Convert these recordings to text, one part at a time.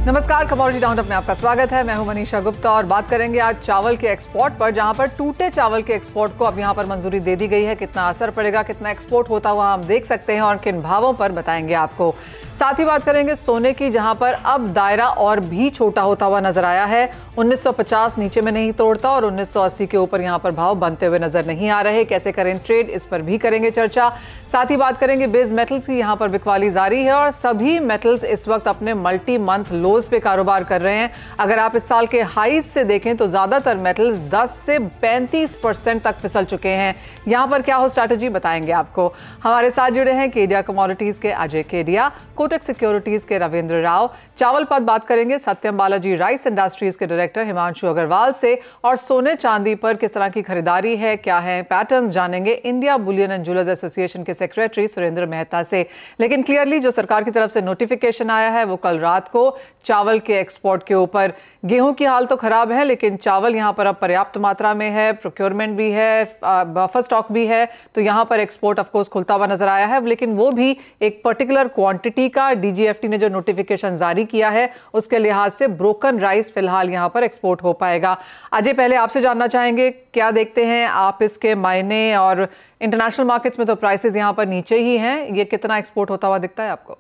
नमस्कार, commodity roundup में आपका स्वागत है। मैं हूं मनीषा गुप्ता और बात करेंगे आज चावल के एक्सपोर्ट पर, जहां पर टूटे चावल के एक्सपोर्ट को अब यहां पर मंजूरी दे दी गई है। कितना असर पड़ेगा, कितना एक्सपोर्ट होता हुआ हम देख सकते हैं और किन भावों पर बताएंगे आपको। साथ ही बात करेंगे सोने की, जहां पर अब दायरा और भी छोटा होता हुआ नजर आया है। 1950 नीचे में नहीं तोड़ता और 1980 के ऊपर यहां पर भाव बनते हुए नजर नहीं आ रहे। कैसे करें ट्रेड, इस पर भी करेंगे चर्चा। साथ ही बात करेंगे बेस मेटल्स की, यहां पर बिकवाली जारी है और सभी मेटल्स इस वक्त अपने मल्टी मंथ लोज पे कारोबार कर रहे हैं। अगर आप इस साल के हाईज से देखें तो ज्यादातर मेटल्स 10 से 35% तक फिसल चुके हैं। यहां पर क्या हो स्ट्रैटेजी, बताएंगे आपको। हमारे साथ जुड़े हैं केडिया कमोडिटीज के अजय केडिया, कोटक सिक्योरिटीज के रविंद्र राव, चावल पर बात करेंगे सत्यम बालाजी राइस इंडस्ट्रीज के डायरेक्टर हिमांशु अग्रवाल से, और सोने चांदी पर किस तरह की खरीदारी है, क्या है पैटर्न्स, जानेंगे India Boolean and jewellers association के सेक्रेटरी सुरेंद्र मेहता से। लेकिन क्लियरली जो सरकार की तरफ से नोटिफिकेशन आया है वो कल रात को चावल के एक्सपोर्ट के ऊपर। गेहूं की हाल तो खराब है, लेकिन चावल यहां पर अब पर्याप्त मात्रा में है, प्रोक्योरमेंट भी है, बफर स्टॉक भी है, तो यहां पर एक्सपोर्ट ऑफ कोर्स खुलता हुआ नजर आया है। लेकिन वो भी एक पर्टिकुलर क्वांटिटी का, डीजीएफटी ने जो नोटिफिकेशन जारी किया है उसके लिहाज से ब्रोकन राइस फिलहाल यहां पर एक्सपोर्ट हो पाएगा। अजय, पहले आपसे जानना चाहेंगे क्या देखते हैं आप इसके मायने, और इंटरनेशनल मार्केट्स में तो प्राइसेस यहां पर नीचे ही हैं, ये कितना एक्सपोर्ट होता हुआ दिखता है आपको?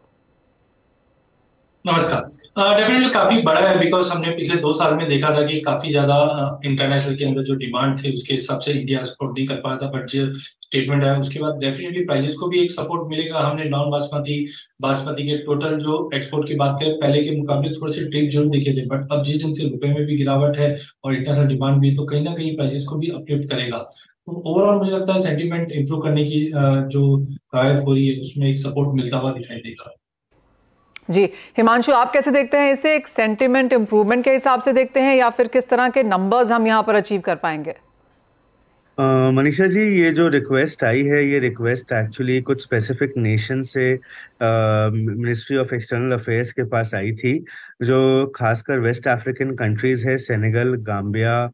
नमस्कार। डेफिनेटली काफी बड़ा है, बिकॉज हमने पिछले 2 साल में देखा था कि काफी ज्यादा इंटरनेशनल के अंदर जो डिमांड थी उसके हिसाब से इंडिया एक्सपोर्ट नहीं कर पा रहा था। बट जो स्टेटमेंट है उसके बाद डेफिनेटली प्राइसेस को भी एक सपोर्ट मिलेगा। हमने नॉन बासमती, बासमती के टोटल जो एक्सपोर्ट की बात करें पहले के मुकाबले थोड़े से ट्रिप जरूर दिखे थे, बट अब जिस दिन से रुपए में भी गिरावट है और इंटरनेशनल डिमांड भी है, तो कहीं ना कहीं प्राइसेस को भी अपलिफ्ट करेगा। तो ओवरऑल मुझे लगता है सेंटीमेंट इंप्रूव करने की जो कवायद हो रही है उसमें एक सपोर्ट मिलता हुआ दिखाई देगा। जी, हिमांशु, आप कैसे देखते हैं इसे? एक सेंटिमेंट इंप्रूवमेंट के हिसाब से देखते हैं या फिर किस तरह के नंबर्स हम यहां पर अचीव कर पाएंगे? मनीषा जी, ये जो रिक्वेस्ट आई है, ये रिक्वेस्ट एक्चुअली कुछ स्पेसिफिक नेशन से मिनिस्ट्री ऑफ एक्सटर्नल अफेयर्स के पास आई थी, जो खासकर वेस्ट अफ्रीकन कंट्रीज है, सेनेगल, गाम्बिया,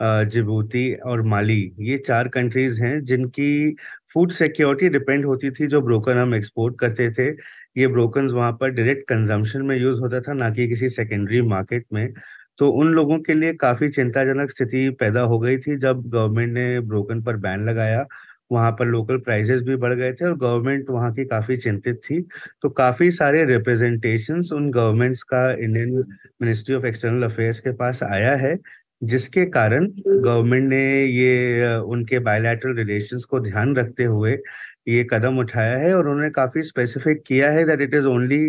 जिबूती और माली। ये 4 कंट्रीज हैं जिनकी फूड सिक्योरिटी डिपेंड होती थी जो ब्रोकन हम एक्सपोर्ट करते थे। ये ब्रोकन वहाँ पर डायरेक्ट कंजम्पशन में यूज होता था, ना कि किसी सेकेंडरी मार्केट में। तो उन लोगों के लिए काफी चिंताजनक स्थिति पैदा हो गई थी जब गवर्नमेंट ने ब्रोकन पर बैन लगाया। वहां पर लोकल प्राइसेस भी बढ़ गए थे और गवर्नमेंट वहां की काफी चिंतित थी। तो काफी सारे रिप्रेजेंटेशंस उन गवर्नमेंट्स का Indian ministry of external affairs के पास आया है, जिसके कारण गवर्नमेंट ने ये उनके बायलैटरल रिलेशंस को ध्यान रखते हुए ये कदम उठाया है। और उन्होंने काफी स्पेसिफिक किया है दैट इट इज ओनली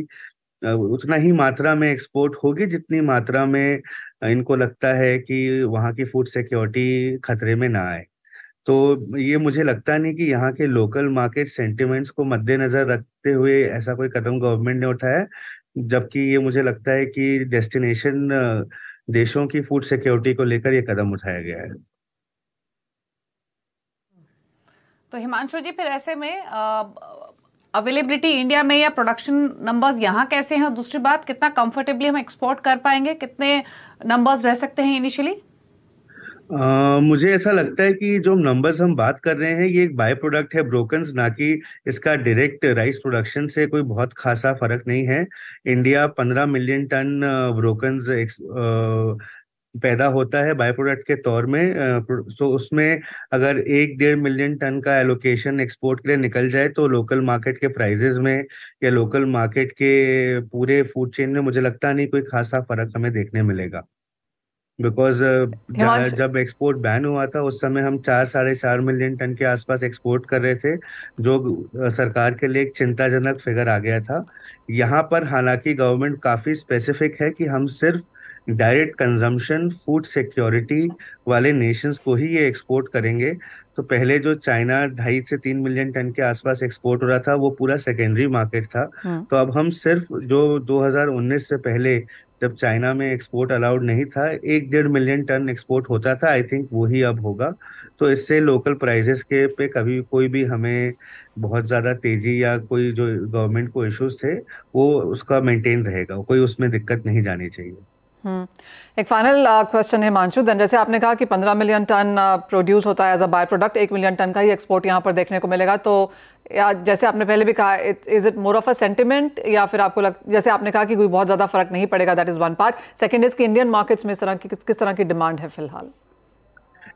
उतना ही मात्रा में एक्सपोर्ट होगी जितनी मात्रा में इनको लगता है कि वहाँ की फूड सिक्योरिटी खतरे में ना आए। तो ये मुझे लगता नहीं कि यहाँ के लोकल मार्केट सेंटिमेंट्स को मद्देनजर रखते हुए ऐसा कोई कदम गवर्नमेंट ने उठाया है, जबकि ये मुझे लगता है कि डेस्टिनेशन देशों की फूड सिक्योरिटी को लेकर ये कदम उठाया गया है। तो हिमांशु जी, फिर ऐसे में अवेलेबिलिटी इंडिया में या प्रोडक्शन नंबर्स यहाँ कैसे हैं, और दूसरी बात कितना कंफर्टेबली हम एक्सपोर्ट कर पाएंगे, कितने नंबर्स रह सकते हैं इनिशियली? मुझे ऐसा लगता है कि जो नंबर्स हम बात कर रहे हैं ये एक बाय प्रोडक्ट है ब्रोकन्स, ना कि इसका डायरेक्ट राइस प्रोडक्शन से कोई बहुत खासा फर्क नहीं है। इंडिया 15 मिलियन टन ब्रोकन्स पैदा होता है बाय प्रोडक्ट के तौर में। सो उसमें अगर 1-1.5 मिलियन टन का एलोकेशन एक्सपोर्ट के लिए निकल जाए तो लोकल मार्केट के प्राइजेज में या लोकल मार्केट के पूरे फूड चेन में मुझे लगता नहीं कोई खासा फर्क हमें देखने मिलेगा। बिकॉज जब एक्सपोर्ट बैन हुआ था उस समय हम 4-4.5 मिलियन टन के आसपास एक्सपोर्ट कर रहे थे, जो सरकार के लिए एक चिंताजनक फिगर आ गया था। यहाँ पर हालांकि गवर्नमेंट काफी स्पेसिफिक है कि हम सिर्फ डायरेक्ट कंजम्पशन फूड सिक्योरिटी वाले नेशंस को ही ये एक्सपोर्ट करेंगे। तो पहले जो चाइना 2.5 से 3 मिलियन टन के आसपास एक्सपोर्ट हो रहा था वो पूरा सेकेंडरी मार्केट था। तो अब हम सिर्फ जो 2019 से पहले जब चाइना में एक्सपोर्ट अलाउड नहीं था 1-1.5 मिलियन टन एक्सपोर्ट होता था, आई थिंक वही अब होगा। तो इससे लोकल प्राइसेस के पे कभी कोई भी हमें बहुत ज़्यादा तेजी या कोई जो गवर्नमेंट को इश्यूज थे वो उसका मेंटेन रहेगा, कोई उसमें दिक्कत नहीं जानी चाहिए। एक फाइनल क्वेश्चन है हिमांशु, देन जैसे आपने कहा कि 15 मिलियन टन प्रोड्यूस होता है as a by product, 1 million ton का ही एक्सपोर्ट यहाँ पर देखने को मिलेगा, तो या जैसे आपने पहले भी कहा, is it more of a sentiment, या फिर आपको जैसे आपने कहा कि कोई बहुत ज्यादा फर्क नहीं पड़ेगा, that is one part. Second is कि इंडियन मार्केट्स में इस तरह की किस तरह की डिमांड है फिलहाल?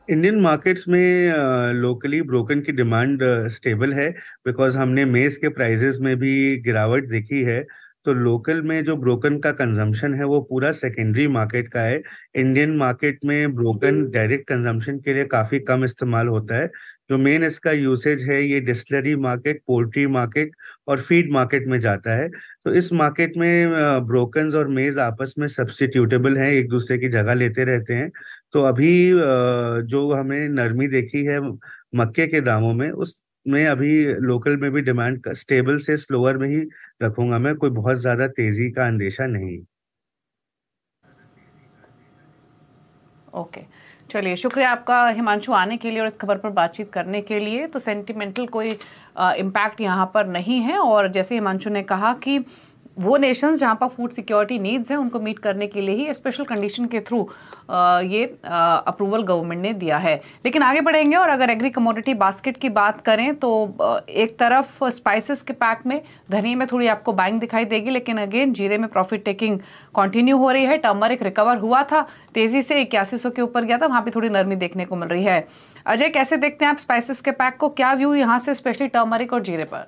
इंडियन मार्केट्स में लोकली ब्रोकन की डिमांड स्टेबल है, बिकॉज हमने मेज के प्राइजेस में भी गिरावट देखी है। तो लोकल में जो ब्रोकन का कंजम्पशन है वो पूरा सेकेंडरी मार्केट का है। इंडियन मार्केट में ब्रोकन डायरेक्ट कंजम्पशन के लिए काफी कम इस्तेमाल होता है। जो मेन इसका यूसेज है ये डिस्टिलरी मार्केट, पोल्ट्री मार्केट और फीड मार्केट में जाता है। तो इस मार्केट में ब्रोकन्स और मेज आपस में सब्स्टिट्यूटेबल हैं, एक दूसरे की जगह लेते रहते हैं। तो अभी जो हमें नरमी देखी है मक्के के दामों में, उसमें अभी लोकल में भी डिमांड स्टेबल से स्लोअर में ही रखूंगा मैं, कोई बहुत ज्यादा तेजी का अंदेशा नहीं। ओके, चलिए, शुक्रिया आपका हिमांशु आने के लिए और इस खबर पर बातचीत करने के लिए। तो सेंटिमेंटल कोई इम्पैक्ट यहाँ पर नहीं है, और जैसे हिमांशु ने कहा कि वो नेशंस जहाँ पर फूड सिक्योरिटी नीड्स हैं उनको मीट करने के लिए ही स्पेशल कंडीशन के थ्रू ये अप्रूवल गवर्नमेंट ने दिया है। लेकिन आगे बढ़ेंगे, और अगर एग्री कमोडिटी बास्केट की बात करें तो एक तरफ स्पाइसेस के पैक में धनिया में थोड़ी आपको बाइंग दिखाई देगी, लेकिन अगेन जीरे में प्रॉफिट टेकिंग कंटिन्यू हो रही है। टर्मरिक रिकवर हुआ था तेजी से, 8100 के ऊपर गया था, वहां पे थोड़ी नरमी देखने को मिल रही है। अजय, कैसे देखते हैं आप स्पाइसेस के पैक को? क्या व्यू यहाँ से स्पेशली टर्मरिक और जीरे पर?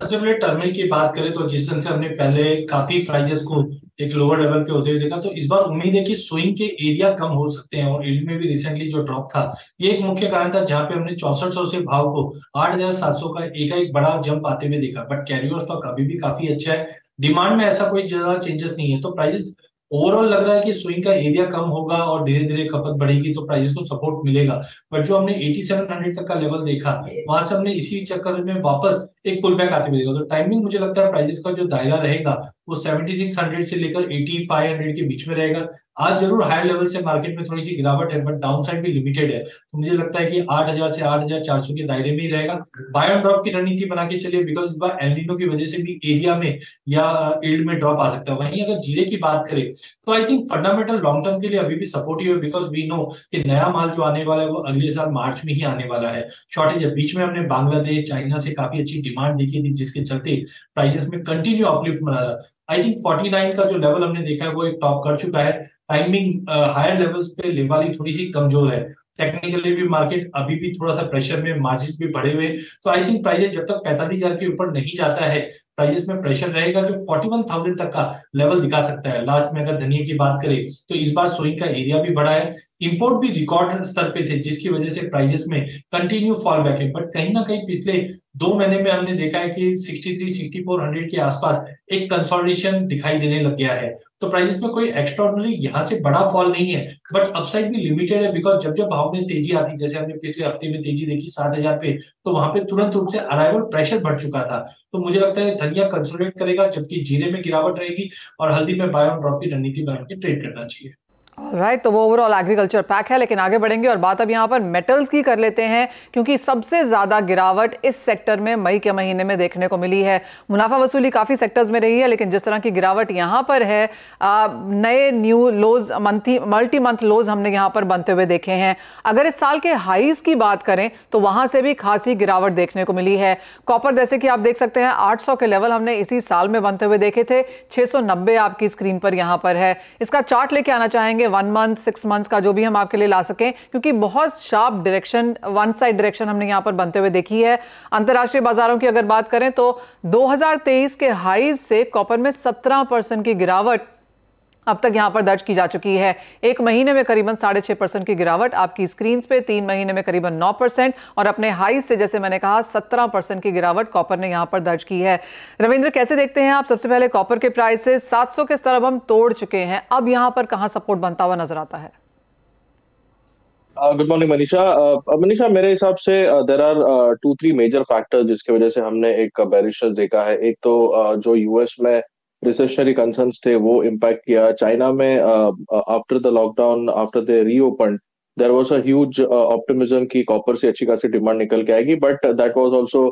सबसे पहले टर्मरिक की बात करें तो जिस तरह से हमने पहले काफी प्राइजेस को एक लोअर लेवल पे होते हुए देखा, तो इस बार उम्मीद है कि स्विंग के एरिया कम हो सकते हैं, और यील्ड में भी रिसेंटली जो ड्रॉप था ये एक मुख्य कारण था, जहां पे हमने 6400 से भाव को 8700 का एक बड़ा जंप आते हुए देखा। बट कैरी ओवर स्टॉक अभी भी काफी अच्छा है, डिमांड में ऐसा कोई ज्यादा चेंजेस नहीं है। तो प्राइजेस ओवरऑल लग रहा है कि स्विंग का एरिया कम होगा और धीरे धीरे खपत बढ़ेगी तो प्राइजेस को सपोर्ट मिलेगा। बट जो हमने 8700 तक का लेवल देखा, वहां से हमने इसी चक्कर में वापस एक पुल बैक आते हुए देखा। तो टाइमिंग मुझे लगता है प्राइजेस का जो दायरा रहेगा वो 7600 से लेकर 8500 के बीच में रहेगा। आज जरूर हायर लेवल से मार्केट में थोड़ी सी गिरावट है, बट डाउन साइड भी लिमिटेड है, तो मुझे लगता है कि 8000 से 8400 के दायरे में ही रहेगा। बाय ऑन ड्रॉप की रणनीति बना के चलिए, बिकॉज इस बार एल नीनो की वजह से भी एरिया में या यील्ड में ड्रॉप आ सकता है। वहीं अगर जीरे की बात करें तो I think fundamental long term के लिए अभी भी सपोर्टिव है, बिकॉज वी नो कि नया माल जो आने वाला है वो अगले साल मार्च में ही आने वाला है। शॉर्टेज है, बीच में हमने बांग्लादेश, चाइना से काफी अच्छी डिमांड देखी थी, जिसके चलते प्राइजेस में कंटिन्यू अपलिफ्ट मिला था। आई थिंक 49 का जो लेवल हमने देखा है वो एक टॉप कर चुका है। टाइमिंग हायर लेवल्स पे ले वाली थोड़ी सी कमजोर है। टेक्निकली भी मार्केट अभी भी थोड़ा सा प्रेशर में, मार्जिन भी बढ़े हुए। तो आई थिंक प्राइजेस जब तक 45,000 के ऊपर नहीं जाता है, प्राइजेस में प्रेशर रहेगा, जो 41,000 तक का लेवल दिखा सकता है। लास्ट में अगर धनिया की बात करें तो इस बार स्विंग का एरिया भी बढ़ा है, इंपोर्ट भी रिकॉर्ड स्तर पे थे, जिसकी वजह से प्राइजेस में कंटिन्यू फॉल बैक है। बट कहीं ना कहीं पिछले 2 महीने में हमने देखा है कि 63-6400 के आसपास एक कंसोलिडेशन दिखाई देने लग गया है। तो प्राइसेस में कोई एक्स्ट्राऑर्डिनरी यहाँ से बड़ा फॉल नहीं है, बट अपसाइड भी लिमिटेड है, बिकॉज जब जब भाव में तेजी आती, जैसे हमने पिछले हफ्ते में तेजी देखी 7000 पे, तो वहां पे तुरंत रूप से अराइवल प्रेशर बढ़ चुका था। तो मुझे लगता है धनिया कंसोलिडेट करेगा, जबकि जीरे में गिरावट रहेगी, और हल्दी में बाय ऑन ड्रॉप की रणनीति बना के ट्रेड करना चाहिए। राइट, तो वो ओवरऑल एग्रीकल्चर पैक है। लेकिन आगे बढ़ेंगे और बात अब यहाँ पर मेटल्स की कर लेते हैं, क्योंकि सबसे ज्यादा गिरावट इस सेक्टर में मई के महीने में देखने को मिली है। मुनाफा वसूली काफी सेक्टर्स में रही है, लेकिन जिस तरह की गिरावट यहाँ पर है, नए न्यू लोज, मल्टी मंथ लोज हमने यहाँ पर बनते हुए देखे हैं। अगर इस साल के हाईज की बात करें तो वहां से भी खासी गिरावट देखने को मिली है। कॉपर जैसे कि आप देख सकते हैं 800 के लेवल हमने इसी साल में बनते हुए देखे थे, 690 आपकी स्क्रीन पर यहाँ पर है। इसका चार्ट लेके आना चाहेंगे 1 मंथ, 6 मंथ्स का, जो भी हम आपके लिए ला सकें, क्योंकि बहुत sharp direction, one side direction हमने यहां पर बनते हुए देखी है। अंतरराष्ट्रीय बाजारों की अगर बात करें तो 2023 के हाईज से कॉपर में 17% की गिरावट अब तक यहां पर दर्ज की जा चुकी है। एक महीने में करीबन 6.5% की गिरावट आपकी स्क्रीन पे, 3 महीने में करीबन 9%, और अपने हाई से जैसे मैंने कहा 17% की गिरावट कॉपर ने यहां पर दर्ज की है। रविंद्र, कैसे देखते हैं आप? सबसे पहले कॉपर के प्राइसेस 700 के स्तर अब हम तोड़ चुके हैं, अब यहां पर कहां सपोर्ट बनता हुआ नजर आता है? Good morning Manisha. मनीषा, मेरे हिसाब से देयर आर 2-3 मेजर फैक्टर्स जिसकी वजह से हमने एक बेरिशनेस देखा है। एक तो जो यूएस में रिसेशनरी कंसर्न्स थे वो इम्पैक्ट किया। चाइना में after the lockdown, after the reopen, there was a huge optimism की कॉपर से अच्छी खासी डिमांड निकल के आएगी, but that also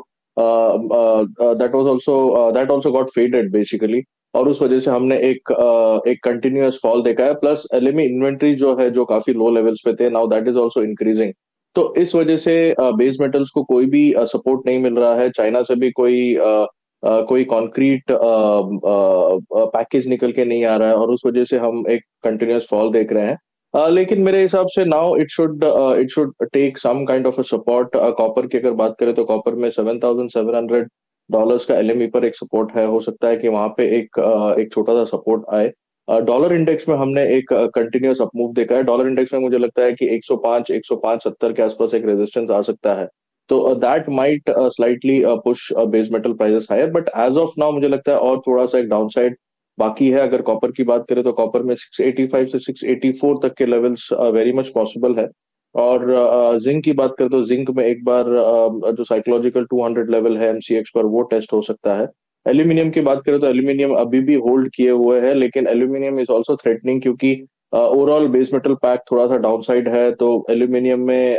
got faded basically. और उस वजह से हमने एक कंटिन्यूअस फॉल देखा है। प्लस एलएमई इन्वेंट्री जो है, जो काफी लो लेवल्स पे थे, now that is also increasing. तो इस वजह से बेस मेटल्स को कोई भी सपोर्ट नहीं मिल रहा है। चाइना से भी कोई कॉन्क्रीट पैकेज निकल के नहीं आ रहा है, और उस वजह से हम एक कंटिन्यूअस फॉल देख रहे हैं। लेकिन मेरे हिसाब से now it should take some kind of a support. Copper की अगर बात करें तो कॉपर में $7,700 का एलएमई पर एक सपोर्ट है। हो सकता है कि वहां पे एक छोटा सा सपोर्ट आए। डॉलर इंडेक्स में हमने एक कंटिन्यूअस अपमूव देखा है। डॉलर इंडेक्स में मुझे लगता है कि 105-105.70 के आसपास एक रेजिस्टेंस आ सकता है। तो that might slightly push base metal prices higher, but as of now मुझे लगता है और थोड़ा सा एक डाउनसाइड बाकी है। अगर कॉपर की बात करें तो कॉपर में 685 से 684 तक के लेवल्स वेरी मच पॉसिबल है। और जिंक की बात करें तो जिंक में एक बार जो साइकोलॉजिकल 200 लेवल है एमसीएक्स पर, वो टेस्ट हो सकता है। एल्यूमिनियम की बात करें तो एल्यूमिनियम अभी भी होल्ड किए हुए है, लेकिन एल्यूमिनियम इज ऑल्सो थ्रेटनिंग, क्योंकि ओवरऑल बेस मेटल पैक थोड़ा सा डाउनसाइड है। तो एल्यूमिनियम में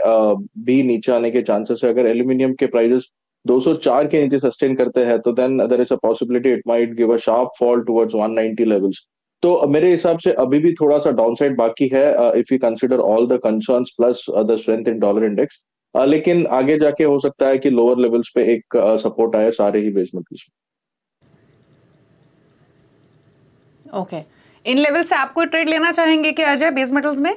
भी नीचे आने के चांसेस है। अगर एल्यूमिनियम के प्राइसेस 204 के नीचे सस्टेन करते हैं तो then there is a possibility it might give a sharp fall towards 190 levels. तो मेरे हिसाब से अभी भी थोड़ा सा डाउनसाइड बाकी है, if you consider all the concerns plus the strength in dollar index. लेकिन आगे जाके हो सकता है कि लोअर लेवल्स पे एक सपोर्ट आए सारे ही base metals. Okay, in level से आप कोई ट्रेड लेना चाहेंगे क्या अजय बेस मेटल्स में?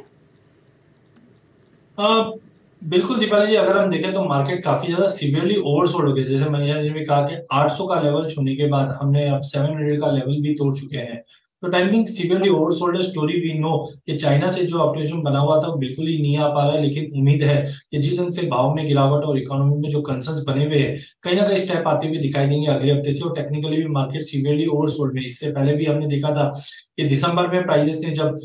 बिल्कुल दीपाली जी, अगर हम देखें तो मार्केट काफी ज्यादा सीवियरली ओवरसोल्ड हो गया। जैसे मैंने भी कहा कि 800 का लेवल छूने के बाद हमने अब 700 का लेवल भी तोड़ चुके हैं। तो टाइमिंग सीवियरली ओवरसोल्ड है। स्टोरी वी नो कि चाइना से जो ऑपरेशन बना हुआ था वो बिल्कुल ही नहीं आ पा रहा है, लेकिन उम्मीद है कि जिस ढंग से भाव में गिरावट और इकोनॉमी में जो कंसर्न्स बने हुए हैं, कहीं ना कहीं स्टेप आते हुए दिखाई देंगे अगले हफ्ते से। और टेक्निकली भी मार्केट सीवियरली ओवरसोल्ड में। इससे पहले भी हमने देखा था कि दिसंबर में प्राइजेस ने जब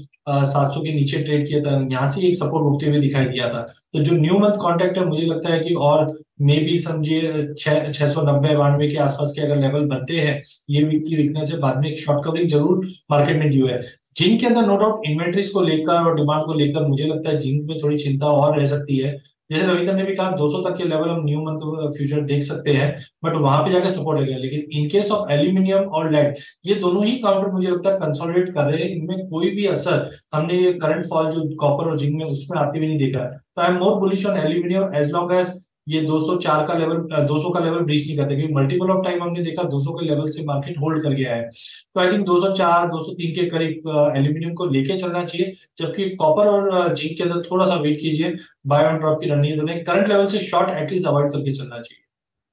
700 के नीचे ट्रेड किया था, यहाँ से एक सपोर्ट उठते हुए दिखाई दिया था। तो जो न्यू मंथ कॉन्ट्रैक्ट है, मुझे लगता है कि और मे बी समझिए 690-92 के आसपास के अगर लेवल बनते हैं, ये वीक की वीकनेस है, बाद में एक शॉर्ट कवरिंग जरूर मार्केट में ड्यू है। जिंक के अंदर नो डाउट इन्वेंट्रीज को लेकर और डिमांड को लेकर मुझे लगता है जिंक में थोड़ी चिंता और रह सकती है। जैसे रविंद्र ने भी कहा 200 तक के लेवल हम न्यू मंथ फ्यूचर देख सकते हैं, बट वहां पे जाकर सपोर्ट लगेगा। लेकिन इन केस ऑफ एल्यूमिनियम और लेड, ये दोनों ही काउंटर मुझे लगता है कंसोलिडेट कर रहे हैं। इनमें कोई भी असर हमने ये करंट फॉल जो कॉपर और जिंक में उसमें आते हुए नहीं देखा है। तो I am more bullish on aluminium as long as ये 204 का लेवल 200 का लेवल ब्रीच नहीं करते, क्योंकि मल्टीपल ऑफ टाइम हमने देखा 200 के लेवल से मार्केट होल्ड कर गया है। तो आई थिंक 204 203 के करीब एल्यूमिनियम को लेके चलना चाहिए, जबकि कॉपर और जिंक के अंदर थोड़ा सा वेट कीजिए। बाय ऑन ड्रॉप की रणनीति करंट लेवल से शॉर्ट एटलीस्ट अवॉइड करके चलना चाहिए।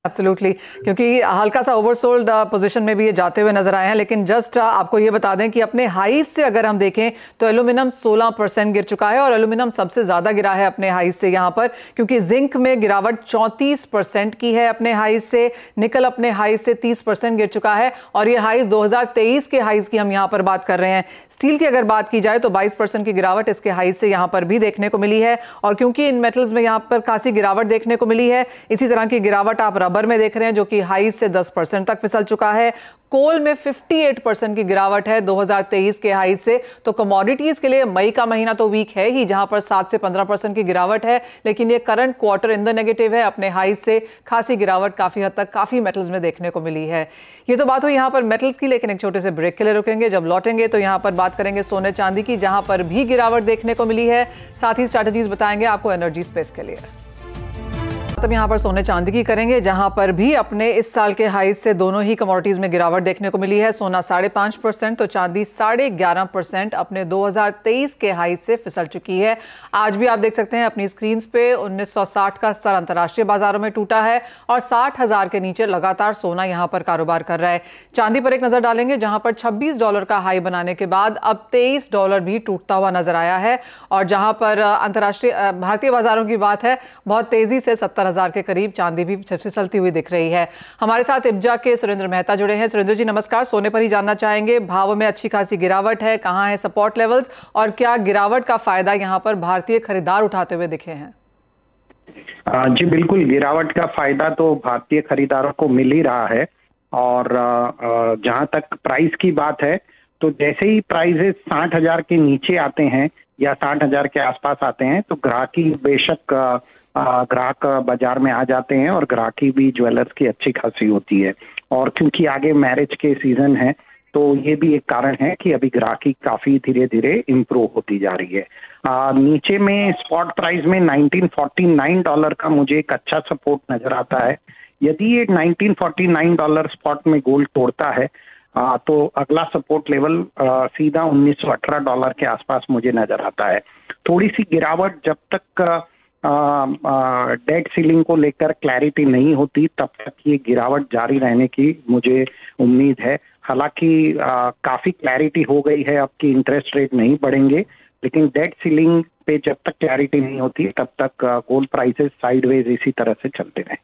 एब्सोल्युटली, क्योंकि हल्का सा ओवरसोल्ड पोजीशन में भी ये जाते हुए नजर आए हैं। लेकिन जस्ट आपको ये बता दें कि अपने हाईज से अगर हम देखें तो एल्यूमिनियम 16% गिर चुका है, और एल्यूमिनियम सबसे ज्यादा गिरा है अपने हाईज से यहां पर, क्योंकि जिंक में गिरावट 34% की है अपने हाईज से। निकल अपने हाईज से 30% गिर चुका है, और ये हाईज 2023 के हाईज की हम यहां पर बात कर रहे हैं। स्टील की अगर बात की जाए तो 22% की गिरावट इसके हाईज से यहां पर भी देखने को मिली है। और क्योंकि इन मेटल्स में यहां पर खासी गिरावट देखने को मिली है, इसी तरह की गिरावट आप रबर में देख रहे हैं, जो कि हाई से 10% तक फिसल चुका है। कोल में 58% की गिरावट है 2023 के हाई से। तो कमोडिटीज के लिए मई का महीना तो वीक है ही, जहां पर 7 से 15% की गिरावट है, लेकिन ये current quarter in the negative है। अपने हाई से खासी गिरावट काफी हद तक काफी मेटल्स में देखने को मिली है। ये तो बात हुई यहां पर मेटल्स की, लेकिन एक छोटे से ब्रेक के लिए रुकेंगे। जब लौटेंगे तो यहां पर बात करेंगे सोने चांदी की, जहां पर भी गिरावट देखने को मिली है। साथ ही स्ट्रैटेजीज बताएंगे आपको एनर्जी स्पेस के लिए। तब यहां पर सोने चांदी की करेंगे, जहां पर भी अपने इस साल के हाई से दोनों ही कमोडिटीज में गिरावट देखने को मिली है। सोना 5.5% तो चांदी 11.5% अपने 2023 के हाई से फिसल चुकी है। आज भी आप देख सकते हैं अपनी स्क्रीन पे 1960 का स्तर अंतर्राष्ट्रीय बाजारों में टूटा है, और 60,000 के नीचे लगातार सोना यहां पर कारोबार कर रहा है। चांदी पर एक नजर डालेंगे, जहां पर $26 का हाई बनाने के बाद अब $23 भी टूटता हुआ नजर आया है, और जहां पर अंतर्राष्ट्रीय भारतीय बाजारों की बात है, बहुत तेजी से 70,000 के करीब चांदी भी फिसलती हुई दिख रही है। हमारे साथ इब्जा के सुरेंद्र मेहता जुड़े हैं। सुरेंद्र जी नमस्कार। सोने पर ही जानना चाहेंगे, भाव में अच्छी खासी गिरावट है, कहां है सपोर्ट लेवल्स, और क्या गिरावट का फायदा यहां पर भारतीय खरीदार उठाते हुए दिखे हैं? जी बिल्कुल, गिरावट का फायदा तो भारतीय खरीदारों को मिल ही रहा है। और जहां तक प्राइस की बात है, तो जैसे ही प्राइसेस 60,000 के नीचे आते हैं या 60,000 के आसपास आते हैं, तो ग्राहकी बेशक ग्राहक बाजार में आ जाते हैं, और ग्राहकी भी ज्वेलर्स की अच्छी खासी होती है। और क्योंकि आगे मैरिज के सीजन है, तो ये भी एक कारण है कि अभी ग्राहकी काफी धीरे धीरे इम्प्रूव होती जा रही है। नीचे में स्पॉट प्राइस में $1949 का मुझे एक अच्छा सपोर्ट नजर आता है। यदि ये $1949 स्पॉट में गोल्ड तोड़ता है तो अगला सपोर्ट लेवल सीधा $1918 के आसपास मुझे नजर आता है। थोड़ी सी गिरावट जब तक डेट सीलिंग को लेकर क्लैरिटी नहीं होती तब तक ये गिरावट जारी रहने की मुझे उम्मीद है। हालांकि काफी क्लैरिटी हो गई है, अब की इंटरेस्ट रेट नहीं बढ़ेंगे, लेकिन डेट सीलिंग पे जब तक क्लैरिटी नहीं होती तब तक गोल्ड प्राइसेस साइडवेज इसी तरह से चलते रहें।